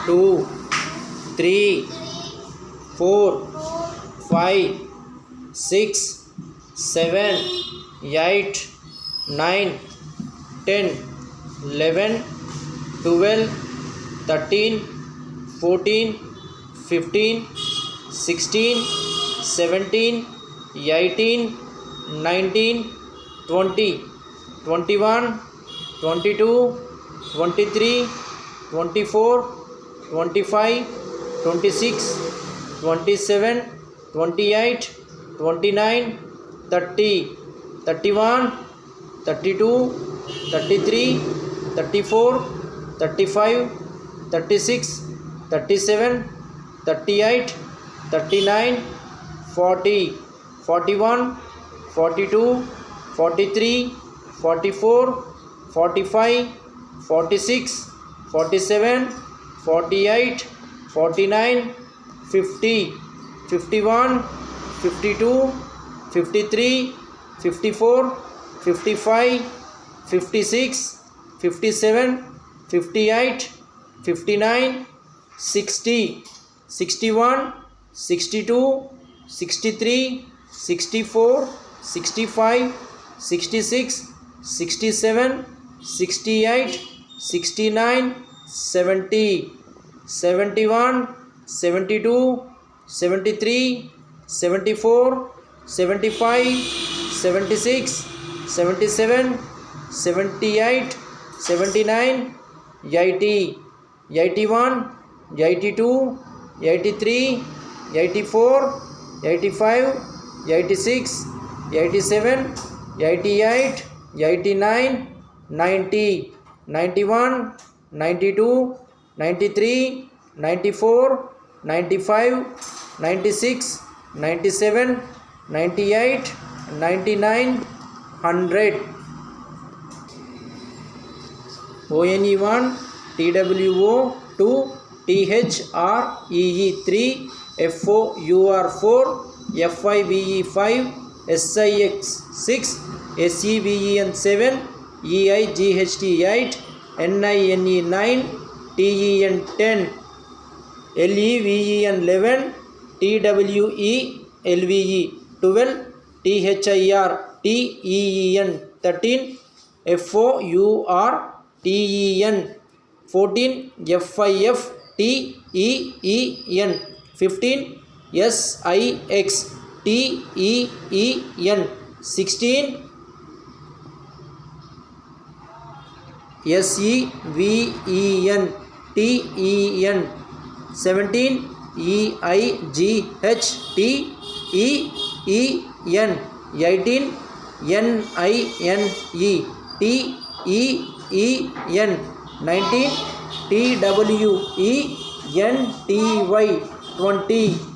2, 3, 4, 5, 6, 7, 8, 9, 10, 11, 12, 13, 14, 15, 16, 17, 18, 19, 20, 21, 22, 23, 24, 25, 26, 27, 28, 29, 30, 31, 32, 33, 34, 35, 36, 37, 38, 39, 40, 41, 42, 43, 44, 45, 46, 47, 48, 49, 50, 51, 52, 53, 54, 55, 56, 57, 58, 59, 60, 61, 62, 63, 64, 65, 66, 67, 68, 69, 70, 71, 72, 73, 74, 75, 76, 77, 78, 79, 80, 81, 82, 83, 84, 85, 86, 87, 88, 89, 90, 91, 92, 93, 94, 95, 96, 97, 98, 99, 100. ONE1, TWO 2, THREE 3, FOUR 4, FIVE 5, SIX 6, SEVEN 7, EIGHT 8, NINE 9, TEN 10, LEVEN 11, TWE LVE 12, THIR TEEN 13, FOUR TEN 14, FIF TEEN 15, SIX TEEN 16, SEVEN TEN 17, EIGHT TEEN 18, NINE TEEN 19, TWENTY 20.